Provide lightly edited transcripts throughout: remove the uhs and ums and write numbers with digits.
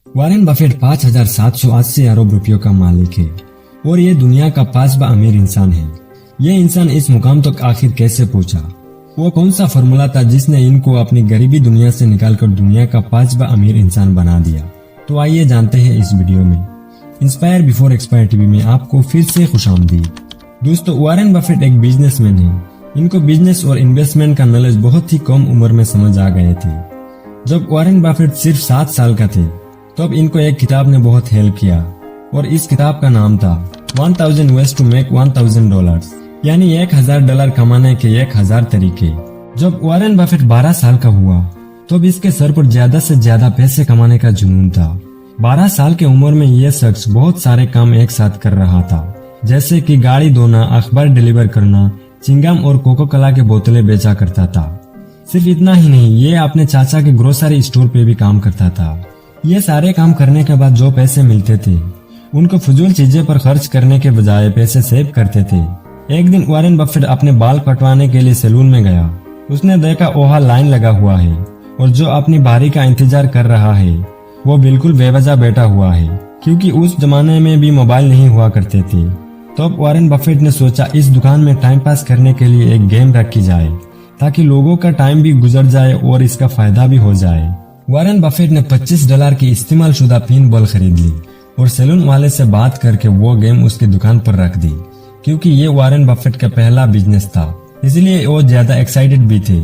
Warren Buffett 5,780 अरब रुपयों का मालिक है और ये दुनिया का 5वां अमीर इंसान है। ये इंसान इस मुकाम तक आखिर कैसे पहुंचा? वो कौन सा फॉर्मूला था जिसने इनको अपनी गरीबी दुनिया से निकालकर दुनिया का 5वां अमीर इंसान बना दिया? तो आइए जानते हैं इस वीडियो में। इंस्पायर बिफोर एक्सपायर टीवी में आपको फिर से खुशामदीद। दोस्तों, वॉरेन बफेट एक बिजनेसमैन है। इनको बिजनेस और इन्वेस्टमेंट का नॉलेज बहुत ही कम उम्र में समझ आ गए थे। जब वॉरेन बफेट सिर्फ 7 साल का थे तब इनको एक किताब ने बहुत हेल्प किया और इस किताब का नाम था 1000 ways to make $1000, यानी $1000 कमाने के 1000 तरीके। जब वॉरेन बफेट 12 साल का हुआ तब इसके सर पर ज्यादा से ज्यादा पैसे कमाने का जुनून था। 12 साल की उम्र में यह शख्स बहुत सारे काम एक साथ कर रहा था, जैसे कि गाड़ी धोना, अखबार डिलीवर करना, चिंगम और कोको कोला के बोतलें बेचा करता था। सिर्फ इतना ही नहीं, ये अपने चाचा के ग्रोसरी स्टोर पे भी काम करता था। ये सारे काम करने के बाद जो पैसे मिलते थे उनको फजूल चीजें पर खर्च करने के बजाय पैसे सेव करते थे। एक दिन वॉरेन बफेट अपने बाल कटवाने के लिए सैलून में गया। उसने देखा वहाँ लाइन लगा हुआ है और जो अपनी बारी का इंतजार कर रहा है वो बिल्कुल बेवजह बैठा हुआ है, क्योंकि उस जमाने में भी मोबाइल नहीं हुआ करते थे। तो वॉरेन बफेट ने सोचा इस दुकान में टाइम पास करने के लिए एक गेम रखी जाए ताकि लोगों का टाइम भी गुजर जाए और इसका फायदा भी हो जाए। वॉरेन बफेट ने $25 की इस्तेमाल शुदा पिन बॉल खरीद ली और सैलून वाले से बात करके वो गेम उसकी दुकान पर रख दी। क्योंकि ये वॉरेन बफेट का पहला बिजनेस था, इसलिए वो ज्यादा एक्साइटेड भी थे।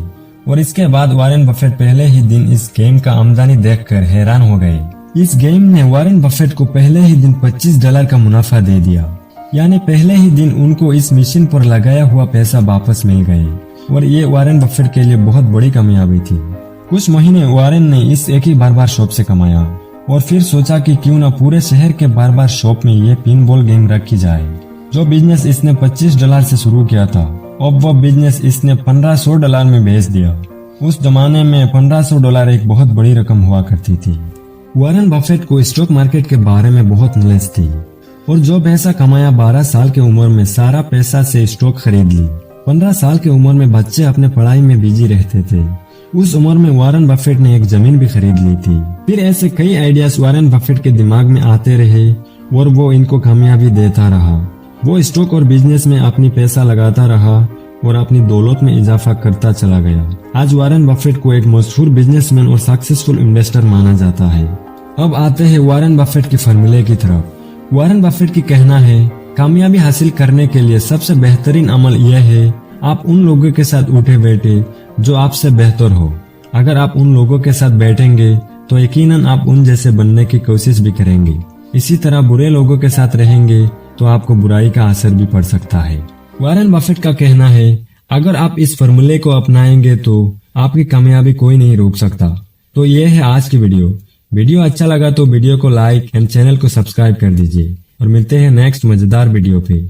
और इसके बाद वॉरेन बफेट पहले ही दिन इस गेम का आमदनी देखकर हैरान हो गए। इस गेम ने वॉरेन बफेट को पहले ही दिन $25 का मुनाफा दे दिया, यानी पहले ही दिन उनको इस मशीन पर लगाया हुआ पैसा वापस मिल गए और ये वॉरेन बफेट के लिए बहुत बड़ी कामयाबी थी। कुछ महीने वॉरेन ने इस एक ही बार शॉप से कमाया और फिर सोचा कि क्यों ना पूरे शहर के बार शॉप में ये पिन बॉल गेम रखी जाए। जो बिजनेस इसने $25 से शुरू किया था, अब वो बिजनेस इसने $1500 में बेच दिया। उस जमाने में $1500 एक बहुत बड़ी रकम हुआ करती थी। वॉरेन बफेट को स्टॉक मार्केट के बारे में बहुत नॉलेज थी और जो पैसा कमाया 12 साल की उम्र में सारा पैसा से स्टॉक खरीद ली। 15 साल की उम्र में बच्चे अपने पढ़ाई में बिजी रहते थे। उस उम्र में वॉरेन बफेट ने एक जमीन भी खरीद ली थी। फिर ऐसे कई आइडियाज वॉरेन बफेट के दिमाग में आते रहे और वो इनको कामयाबी देता रहा। वो स्टॉक और बिजनेस में अपनी पैसा लगाता रहा और अपनी दौलत में इजाफा करता चला गया। आज वॉरेन बफेट को एक मशहूर बिजनेसमैन और सक्सेसफुल इन्वेस्टर माना जाता है। अब आते हैं वॉरेन बफेट के फॉर्मूले की तरफ। वॉरेन बफेट की कहना है, कामयाबी हासिल करने के लिए सबसे बेहतरीन अमल यह है आप उन लोगों के साथ उठे बैठे जो आपसे बेहतर हो। अगर आप उन लोगों के साथ बैठेंगे तो यकीनन आप उन जैसे बनने की कोशिश भी करेंगे। इसी तरह बुरे लोगों के साथ रहेंगे तो आपको बुराई का असर भी पड़ सकता है। वॉरेन बफेट का कहना है, अगर आप इस फॉर्मूले को अपनाएंगे तो आपकी कामयाबी कोई नहीं रोक सकता। तो ये है आज की वीडियो अच्छा लगा तो वीडियो को लाइक एंड चैनल को सब्सक्राइब कर दीजिए और मिलते हैं नेक्स्ट मजेदार वीडियो पे।